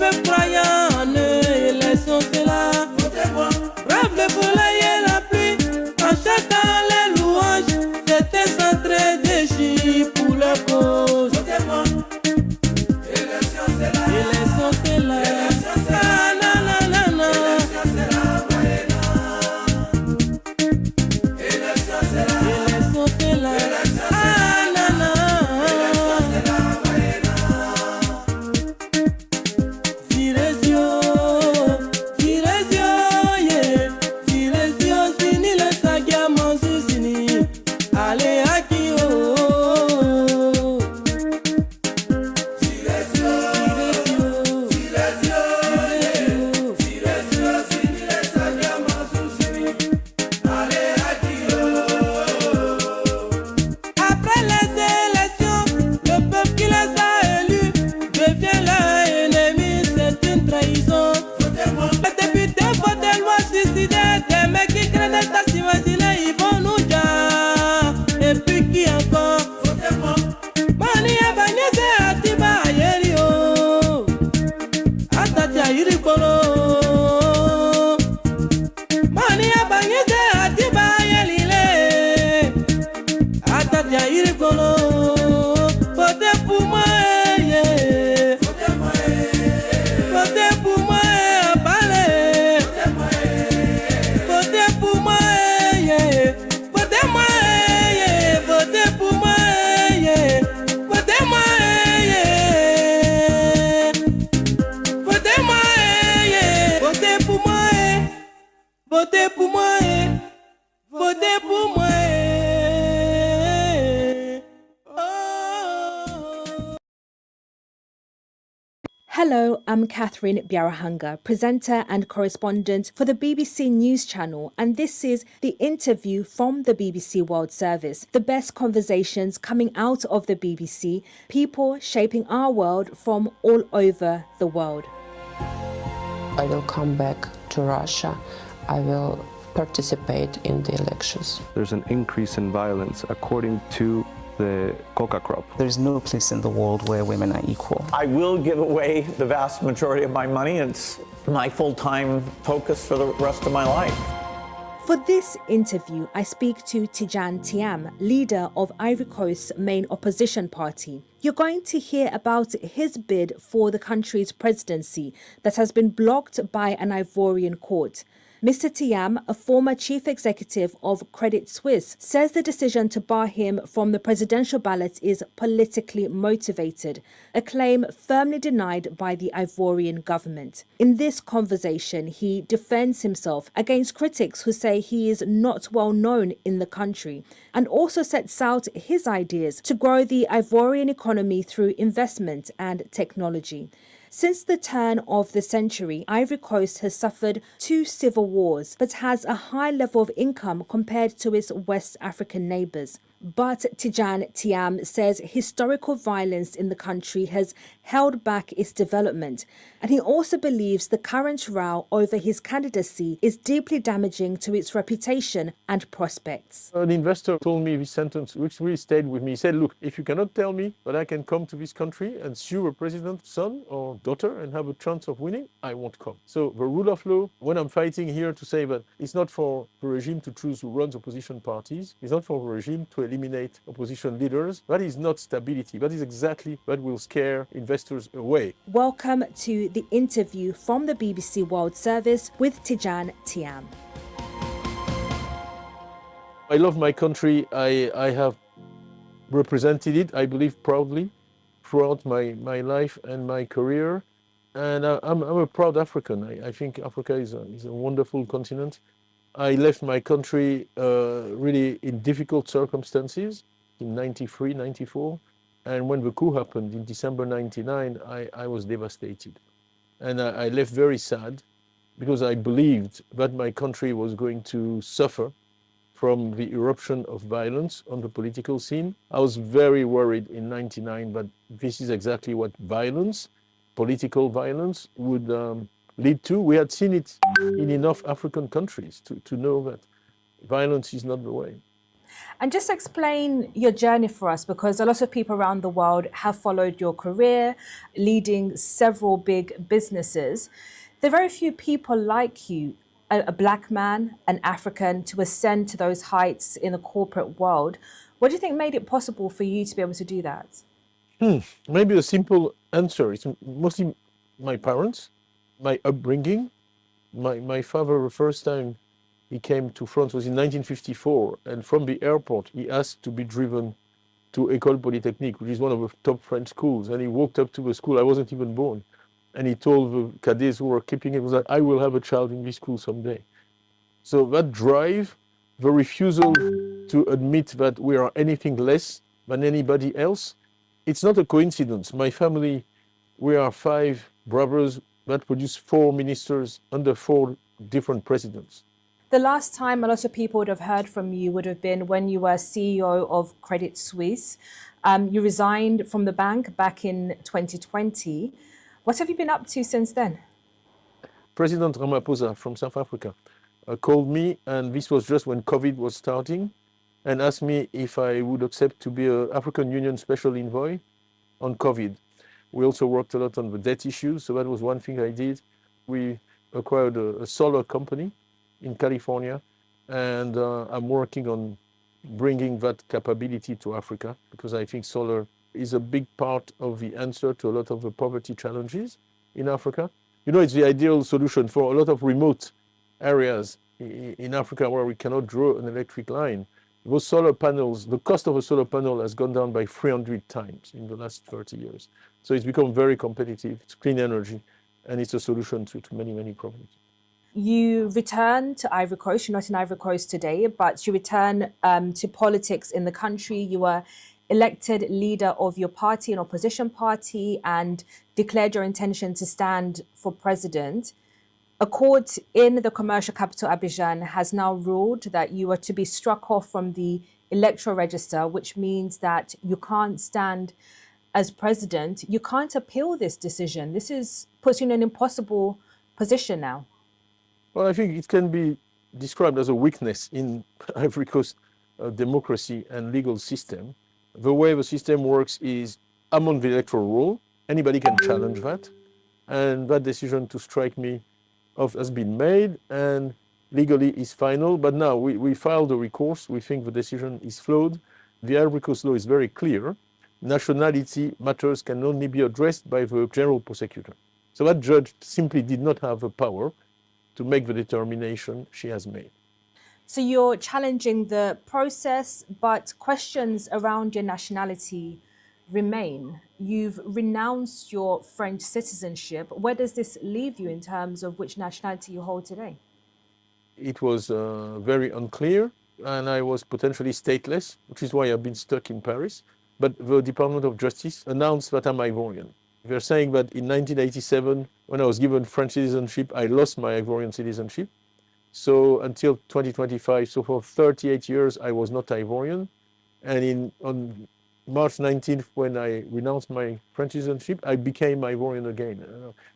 peuple croyant en eux, élection c'est là. Votez-moi. Brave le soleil et la pluie, en chantant les louanges, c'était centré déchis pour leur cause. Votez-moi. Élection c'est là. Élection c'est là. Élection c'est là. Ah, na, na, na, na. Élection c'est là. Élection c'est là. Élection c'est là. Ah, na, na. Élection c'est là. Virezio, virezio, yeah. Virezio, sini le sagia mansu sini. Allez, aki, oh, oh, oh. Virezio, virezio, virezio, yeah. Virezio, sini le sagia mansu sini. Allez, aki, oh, oh, oh. Après les élections, le peuple qui les a élus devient leur ennemi, c'est une trahison. Votez-moi. Les députés votent des lois suicidaires, des mecs qui craignent d'être s'imaginer, ils vont nous dire. Et puis qui encore? Votez-moi. Mani abanyese atiba ayerio, atati ayirikolo. Mani abanyese atiba ayelile, atati ayirikolo. Votez pour moi, yeah. Votez-moi. Votez pour moi, parlez. Votez pour moi, yeah. Votez-moi, yeah. Votez pour moi, yeah. Votez-moi, yeah. Votez-moi, yeah. Votez pour moi, yeah. Votez pour moi, yeah. Votez pour moi, yeah. Oh. Hello, I'm Catherine Biarahanga, presenter and correspondent for the BBC News Channel, and this is the interview from the BBC World Service, the best conversations coming out of the BBC, people shaping our world from all over the world. I will come back to Russia. I will participate in the elections. There's an increase in violence according to the coca crop. There's no place in the world where women are equal. I will give away the vast majority of my money. It's my full-time focus for the rest of my life. For this interview, I speak to Tidjane Thiam, leader of Ivory Coast's main opposition party. You're going to hear about his bid for the country's presidency that has been blocked by an Ivorian court. Mr. Thiam, a former chief executive of Crédit Suisse, says the decision to bar him from the presidential ballot is politically motivated, a claim firmly denied by the Ivorian government. In this conversation, he defends himself against critics who say he is not well known in the country, and also sets out his ideas to grow the Ivorian economy through investment and technology. Since the turn of the century, Ivory Coast has suffered 2 civil wars, but has a high level of income compared to its West African neighbours. But Tidjane Thiam says historical violence in the country has held back its development, and he also believes the current row over his candidacy is deeply damaging to its reputation and prospects. An investor told me this sentence, which really stayed with me. He said, look, if you cannot tell me that I can come to this country and sue a president's son or daughter and have a chance of winning, I won't come. So the rule of law, when I'm fighting here to say that it's not for the regime to choose who runs opposition parties, it's not for the regime to eliminate opposition leaders, that is not stability. That is exactly what will scare investors away. Welcome to the interview from the BBC World Service with Tidjane Thiam. I love my country. I have represented it, I believe, proudly throughout my life and my career. And I'm a proud African. I think Africa is a wonderful continent. I left my country really in difficult circumstances in 93, 94. And when the coup happened in December 99, I was devastated. And I left very sad because I believed that my country was going to suffer from the eruption of violence on the political scene. I was very worried in 99 that this is exactly what violence, political violence, would lead to. We had seen it in enough African countries to know that violence is not the way. And just explain your journey for us, because a lot of people around the world have followed your career, leading several big businesses. There are very few people like you, a black man, an African, to ascend to those heights in the corporate world. What do you think made it possible for you to be able to do that? Maybe a simple answer is mostly my parents, my upbringing. My father, the first time he came to France was in 1954, and from the airport he asked to be driven to École Polytechnique, which is one of the top French schools, and he walked up to the school. I wasn't even born, and he told the cadets who were keeping him that I will have a child in this school someday. So that drive, the refusal to admit that we are anything less than anybody else, it's not a coincidence. My family, we are 5 brothers that produce 4 ministers under 4 different presidents. The last time a lot of people would have heard from you would have been when you were CEO of Crédit Suisse. You resigned from the bank back in 2020. What have you been up to since then? President Ramaphosa from South Africa called me, and this was just when COVID was starting, and asked me if I would accept to be an African Union Special Envoy on COVID. We also worked a lot on the debt issues, so that was one thing I did. We acquired a solar company in California, and I'm working on bringing that capability to Africa, because I think solar is a big part of the answer to a lot of the poverty challenges in Africa. You know, it's the ideal solution for a lot of remote areas in Africa where we cannot draw an electric line. Those solar panels, the cost of a solar panel has gone down by 300 times in the last 30 years. So it's become very competitive. It's clean energy, and it's a solution to many, many problems. You return to Ivory Coast. You're not in Ivory Coast today, but you return to politics in the country. You were elected leader of your party, an opposition party, and declared your intention to stand for president. A court in the commercial capital Abidjan has now ruled that you are to be struck off from the electoral register, which means that you can't stand as president. You can't appeal this decision. This puts you in an impossible position now. Well, I think it can be described as a weakness in Ivory Coast democracy and legal system. The way the system works is I'm on the electoral roll. Anybody can challenge that. And that decision to strike me off has been made and legally is final. But now we filed a recourse. We think the decision is flawed. The Ivory Coast law is very clear. Nationality matters can only be addressed by the general prosecutor. So that judge simply did not have the power to make the determination she has made. So you're challenging the process, but questions around your nationality remain. You've renounced your French citizenship. Where does this leave you in terms of which nationality you hold today? It was very unclear, and I was potentially stateless, which is why I've been stuck in Paris. But the Department of Justice announced that I'm Ivorian. They're saying that in 1987, when I was given French citizenship, I lost my Ivorian citizenship. So until 2025, so for 38 years, I was not Ivorian. And on March 19th, when I renounced my French citizenship, I became Ivorian again.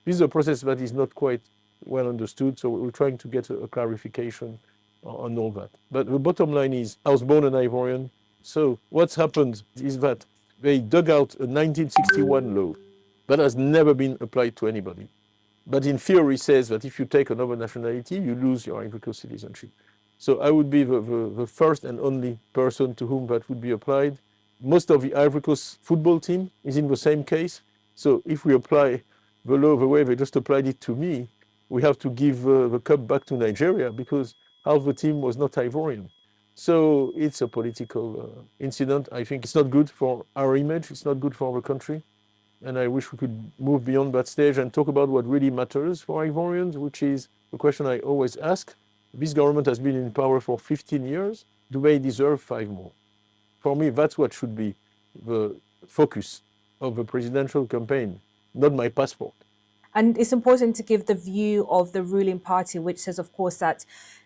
This is a process that is not quite well understood, so we're trying to get a clarification on all that. But the bottom line is, I was born an Ivorian. So what's happened is that they dug out a 1961 law that has never been applied to anybody. But in theory says that if you take another nationality, you lose your Ivory Coast citizenship. So I would be the first and only person to whom that would be applied. Most of the Ivory Coast football team is in the same case. So if we apply the law the way they just applied it to me, we have to give the cup back to Nigeria because half the team was not Ivorian. So it's a political incident. I think it's not good for our image. It's not good for our country. And I wish we could move beyond that stage and talk about what really matters for Ivorians, which is the question I always ask. This government has been in power for 15 years. Do they deserve 5 more? For me, that's what should be the focus of the presidential campaign, not my passport. And it's important to give the view of the ruling party, which says, of course, that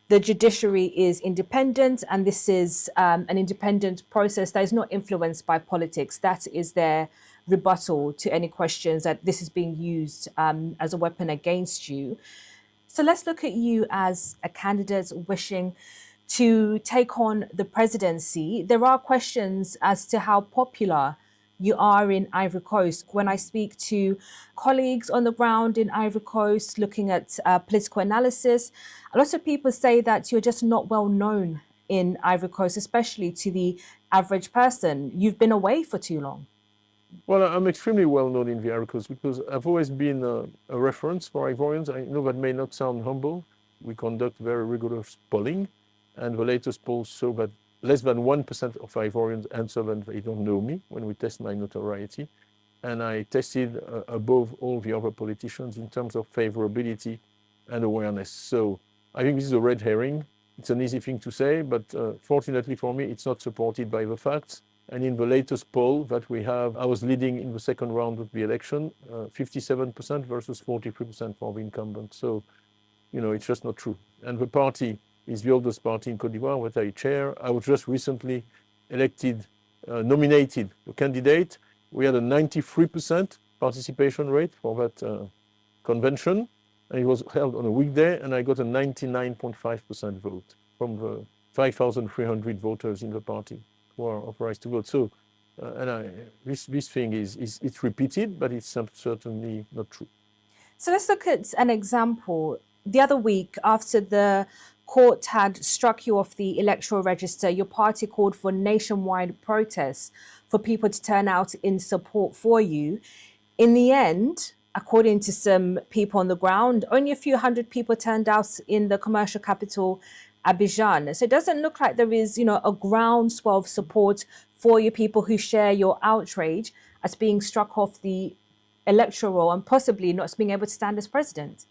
the judiciary is independent and this is an independent process that is not influenced by politics. That is their rebuttal to any questions that this is being used as a weapon against you. So let's look at you as a candidate wishing to take on the presidency, there are questions as to how popular you are in Ivory Coast. When I speak to colleagues on the ground in Ivory Coast looking at political analysis, a lot of people say that you're just not well known in Ivory Coast, especially to the average person. You've been away for too long. Well, I'm extremely well known in the Ivory Coast because I've always been a reference for Ivorians. I know that may not sound humble. We conduct very rigorous polling, and the latest polls show that less than 1% of Ivorians answer that they don't know me when we test my notoriety. And I tested above all the other politicians in terms of favorability and awareness. So I think this is a red herring. It's an easy thing to say, but fortunately for me, it's not supported by the facts. And in the latest poll that we have, I was leading in the second round of the election, 57% versus 43% for the incumbent. So, you know, it's just not true. And the party is the oldest party in Côte d'Ivoire that I chair. I was just recently nominated a candidate. We had a 93% participation rate for that convention. And it was held on a weekday, and I got a 99.5% vote from the 5,300 voters in the party who are authorized to vote. So, this thing it's repeated, but it's certainly not true. So let's look at an example. The other week, after the court had struck you off the electoral register, your party called for nationwide protests for people to turn out in support for you. In the end, according to some people on the ground, only a few hundred people turned out in the commercial capital, Abidjan. So it doesn't look like there is, a groundswell of support for you people who share your outrage as being struck off the electoral and possibly not being able to stand as president.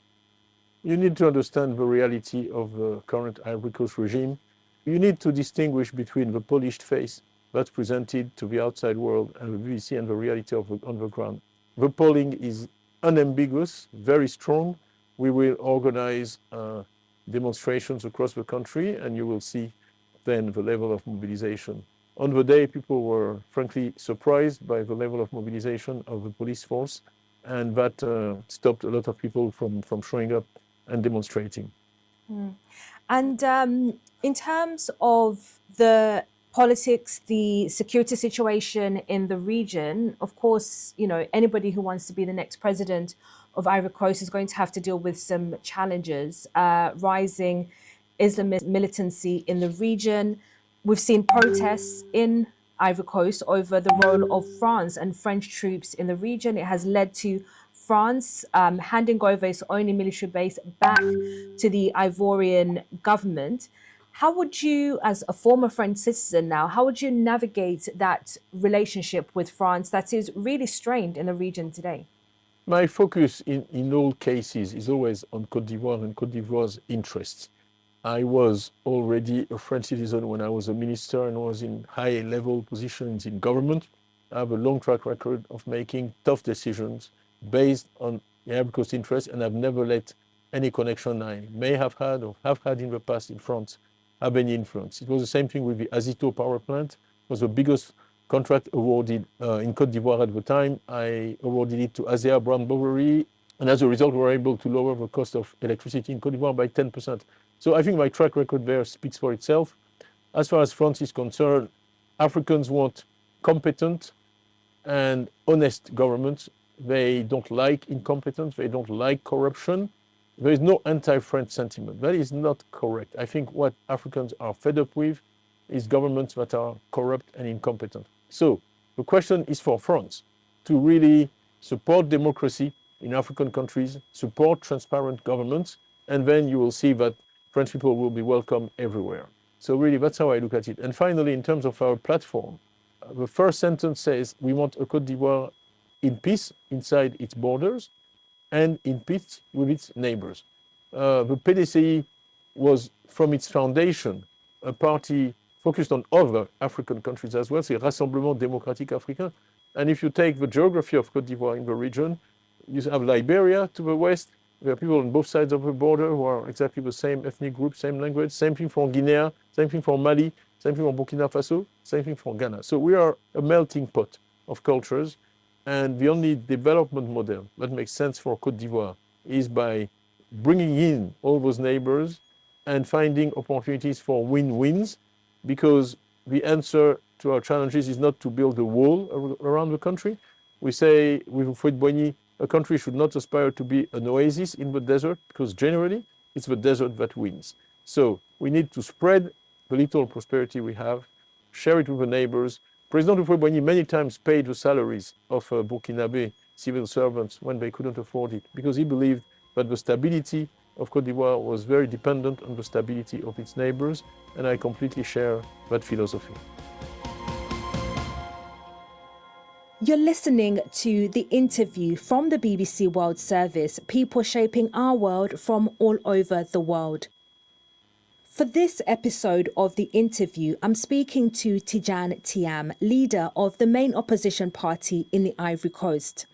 You need to understand the reality of the current Ivory Coast regime. You need to distinguish between the polished face that's presented to the outside world and the BBC and the reality on the ground. The polling is unambiguous, very strong. We will organize demonstrations across the country, and you will see then the level of mobilization. On the day, people were frankly surprised by the level of mobilization of the police force, and that stopped a lot of people from showing up and demonstrating. And in terms of the politics, the security situation in the region, of course, anybody who wants to be the next president of Ivory Coast is going to have to deal with some challenges. Rising Islamist militancy in the region. We've seen protests in Ivory Coast over the role of France and French troops in the region. It has led to France handing over its only military base back to the Ivorian government. How would you, as a former French citizen now, how would you navigate that relationship with France that is really strained in the region today? My focus in all cases is always on Côte d'Ivoire and Côte d'Ivoire's interests. I was already a French citizen when I was a minister and was in high-level positions in government. I have a long track record of making tough decisions based on the Ivory Coast interests, and I've never let any connection I may have had or have had in the past in France have any influence. It was the same thing with the Azito power plant. It was the biggest contract awarded in Côte d'Ivoire at the time. I awarded it to ASEA Brown Boveri, and as a result, we were able to lower the cost of electricity in Côte d'Ivoire by 10%. So I think my track record there speaks for itself. As far as France is concerned, Africans want competent and honest governments. They don't like incompetence. They don't like corruption. There is no anti-French sentiment. That is not correct. I think what Africans are fed up with is governments that are corrupt and incompetent. So the question is for France to really support democracy in African countries, support transparent governments, and then you will see that French people will be welcome everywhere. So really, that's how I look at it. And finally, in terms of our platform, the first sentence says we want a Côte d'Ivoire in peace inside its borders and in peace with its neighbors. The PDCI was, from its foundation, a party focused on other African countries as well, c'est Rassemblement Démocratique Africain. And if you take the geography of Côte d'Ivoire in the region, you have Liberia to the west. There are people on both sides of the border who are exactly the same ethnic group, same language, same thing for Guinea, same thing for Mali, same thing for Burkina Faso, same thing for Ghana. So we are a melting pot of cultures, and the only development model that makes sense for Côte d'Ivoire is by bringing in all those neighbors and finding opportunities for win-wins, because the answer to our challenges is not to build a wall around the country. We say with Houphouët-Boigny, a country should not aspire to be an oasis in the desert, because generally it's the desert that wins. So we need to spread the little prosperity we have, share it with the neighbors. President Houphouët-Boigny many times paid the salaries of Burkinabe civil servants when they couldn't afford it, because he believed that the stability of Côte d'Ivoire was very dependent on the stability of its neighbors, and I completely share that philosophy. You're listening to the interview from the BBC World Service, people shaping our world from all over the world. For this episode of the interview, I'm speaking to Tidjane Thiam, leader of the main opposition party in the Ivory Coast.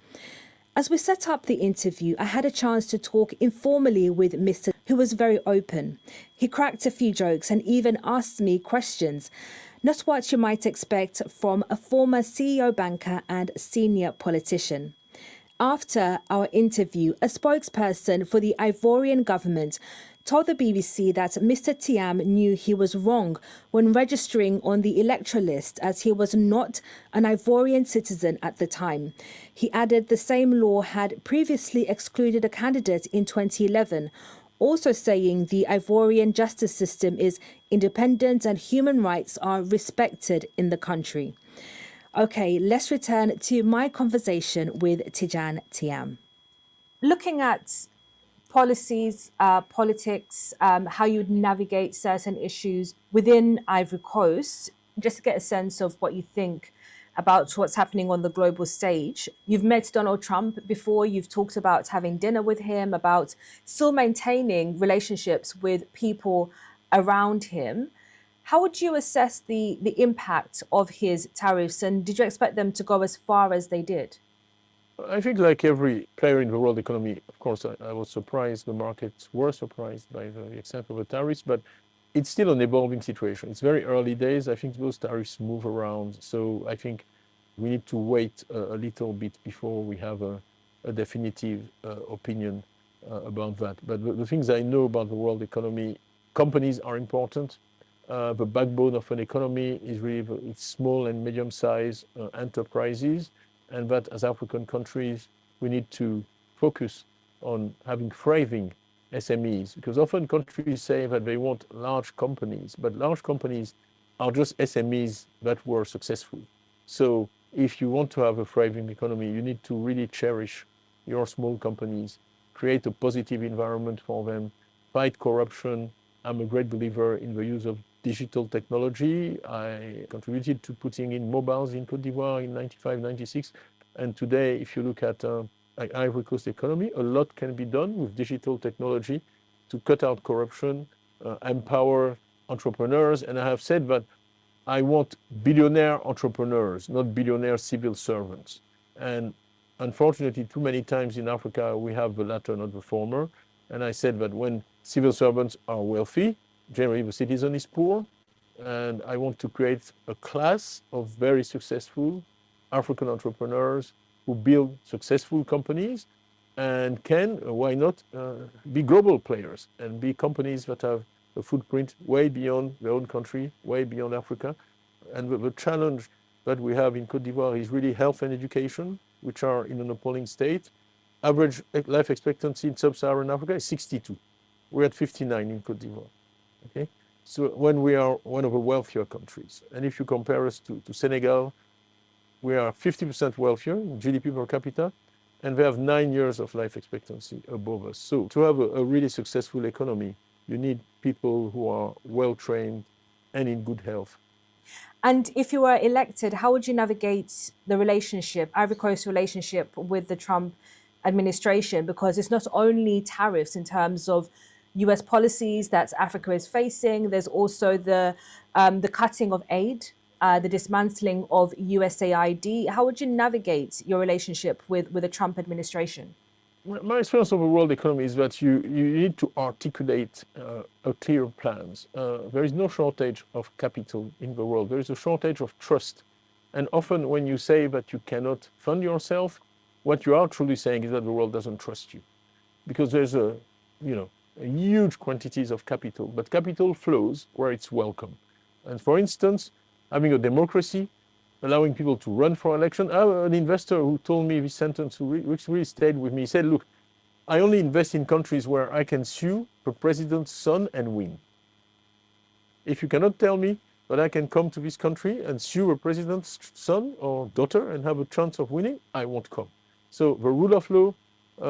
As we set up the interview, I had a chance to talk informally with Mr. who was very open. He cracked a few jokes and even asked me questions. Not what you might expect from a former CEO banker and senior politician. After our interview, a spokesperson for the Ivorian government told the BBC that Mr. Thiam knew he was wrong when registering on the electoral list, as he was not an Ivorian citizen at the time. He added the same law had previously excluded a candidate in 2011, also saying the Ivorian justice system is independent and human rights are respected in the country. Okay, let's return to my conversation with Tidjane Thiam. Looking at policies, politics, how you would navigate certain issues within Ivory Coast, just to get a sense of what you think about what's happening on the global stage. You've met Donald Trump before, you've talked about having dinner with him, about still maintaining relationships with people around him. How would you assess the impact of his tariffs, and did you expect them to go as far as they did? I think like every player in the world economy, of course, I was surprised, the markets were surprised by the extent of the tariffs, but it's still an evolving situation. It's very early days. I think those tariffs move around. So I think we need to wait a little bit before we have a definitive opinion about that. But the things I know about the world economy, companies are important. The backbone of an economy is really it's small and medium-sized enterprises. And that as African countries, we need to focus on having thriving SMEs, because often countries say that they want large companies, but large companies are just SMEs that were successful. So if you want to have a thriving economy, you need to really cherish your small companies, create a positive environment for them, fight corruption. I'm a great believer in the use of digital technology. I contributed to putting in mobiles in Côte d'Ivoire in 95, 96. And today, if you look at Ivory Coast economy, a lot can be done with digital technology to cut out corruption, empower entrepreneurs. And I have said that I want billionaire entrepreneurs, not billionaire civil servants. And unfortunately, too many times in Africa, we have the latter, not the former. And I said that when civil servants are wealthy, generally the citizen is poor, and I want to create a class of very successful African entrepreneurs who build successful companies and can, why not, be global players and be companies that have a footprint way beyond their own country, way beyond Africa. And the challenge that we have in Côte d'Ivoire is really health and education, which are in an appalling state. Average life expectancy in sub-Saharan Africa is 62. We're at 59 in Côte d'Ivoire. Okay, so when we are one of the wealthier countries, and if you compare us to Senegal, we are 50% wealthier in GDP per capita, and they have 9 years of life expectancy above us. So to have a really successful economy, you need people who are well-trained and in good health. And if you were elected, how would you navigate the relationship, Ivory Coast relationship with the Trump administration? Because it's not only tariffs in terms of US policies that Africa is facing. There's also the cutting of aid, the dismantling of USAID. How would you navigate your relationship with the Trump administration? My experience of the world economy is that you need to articulate a clear plans. There is no shortage of capital in the world. There is a shortage of trust. And often when you say that you cannot fund yourself, what you are truly saying is that the world doesn't trust you. Because there's huge quantities of capital, but capital flows where it's welcome. And for instance, having a democracy, allowing people to run for election. I have an investor who told me this sentence, which really stayed with me. He said, look, I only invest in countries where I can sue the president's son and win. If you cannot tell me that I can come to this country and sue a president's son or daughter and have a chance of winning, I won't come. So the rule of law,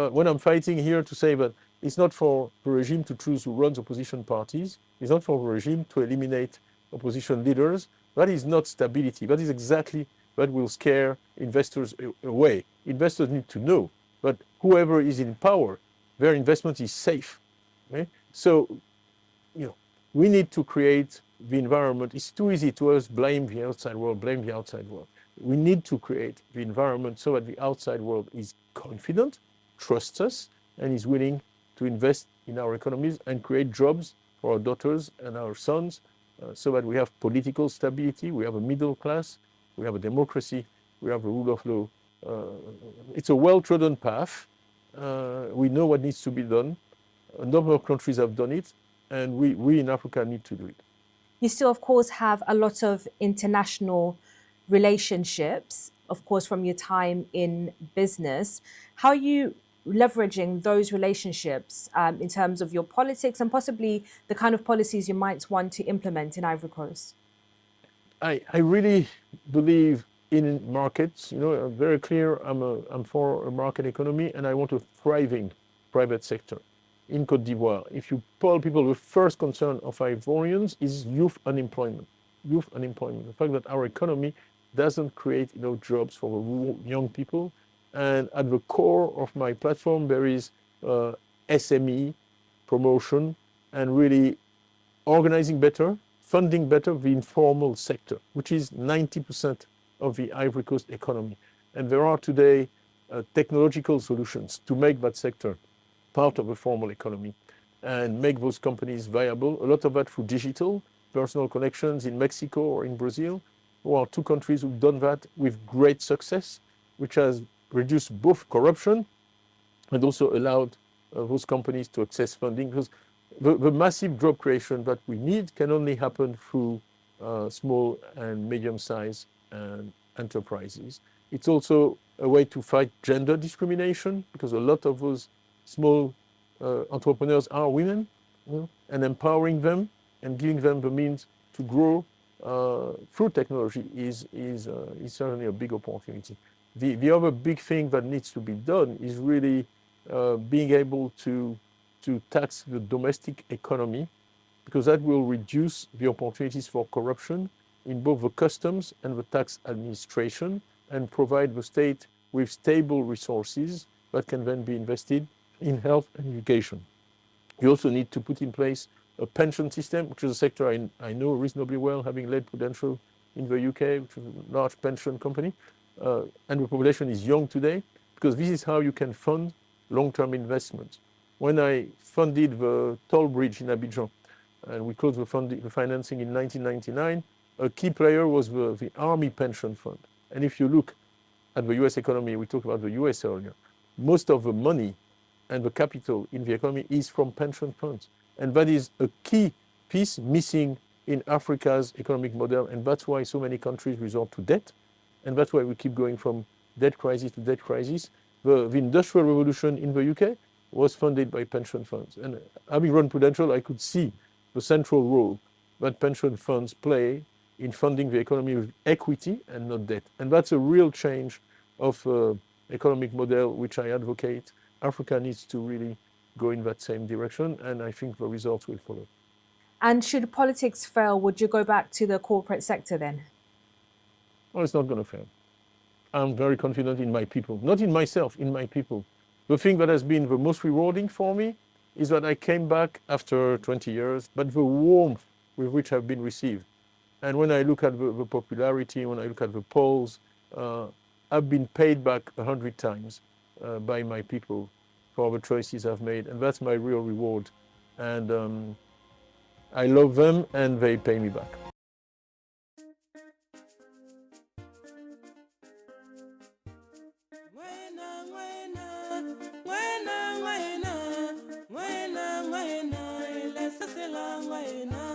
when I'm fighting here to say that it's not for the regime to choose who runs opposition parties, it's not for the regime to eliminate opposition leaders, that is not stability. That is exactly what will scare investors away. Investors need to know that whoever is in power, their investment is safe. Okay? So, we need to create the environment. It's too easy to us blame the outside world, blame the outside world. We need to create the environment so that the outside world is confident, trusts us, and is willing to invest in our economies and create jobs for our daughters and our sons, so that we have political stability, we have a middle class, we have a democracy, we have a rule of law. It's a well-trodden path. We know what needs to be done. A number of countries have done it, and we in Africa need to do it. You still, of course, have a lot of international relationships, of course, from your time in business. How are you leveraging those relationships in terms of your politics and possibly the kind of policies you might want to implement in Ivory Coast? I really believe in markets. I'm very clear. I'm for a market economy, and I want a thriving private sector. In Côte d'Ivoire, if you poll people, the first concern of Ivorians is youth unemployment. Youth unemployment. The fact that our economy doesn't create enough jobs for the young people. And at the core of my platform, there is SME promotion and really organizing better, funding better the informal sector, which is 90% of the Ivory Coast economy. And there are today technological solutions to make that sector part of the formal economy and make those companies viable. A lot of that through digital, personal connections in Mexico or in Brazil, who are two countries who've done that with great success, which has reduced both corruption and also allowed those companies to access funding. Because the massive job creation that we need can only happen through small and medium-sized enterprises. It's also a way to fight gender discrimination, because a lot of those small entrepreneurs are women, and empowering them and giving them the means to grow through technology is certainly a big opportunity. The other big thing that needs to be done is really being able to tax the domestic economy, because that will reduce the opportunities for corruption in both the customs and the tax administration, and provide the state with stable resources that can then be invested in health and education. You also need to put in place a pension system, which is a sector I know reasonably well, having led Prudential in the UK, which is a large pension company. And the population is young today, because this is how you can fund long-term investments. When I funded the toll bridge in Abidjan, and we closed the financing in 1999, a key player was the Army Pension Fund. And if you look at the US economy, we talked about the US earlier, most of the money and the capital in the economy is from pension funds. And that is a key piece missing in Africa's economic model. And that's why so many countries resort to debt. And that's why we keep going from debt crisis to debt crisis. The Industrial Revolution in the UK was funded by pension funds. And having run Prudential, I could see the central role that pension funds play in funding the economy with equity and not debt. And that's a real change of economic model, which I advocate. Africa needs to really go in that same direction, and I think the results will follow. And should politics fail, would you go back to the corporate sector then? Well, it's not going to fail. I'm very confident in my people, not in myself, in my people. The thing that has been the most rewarding for me is that I came back after 20 years, but the warmth with which I've been received. And when I look at the popularity, when I look at the polls, I've been paid back 100 times by my people for the choices I've made. And that's my real reward. And I love them, and they pay me back. When nanga ena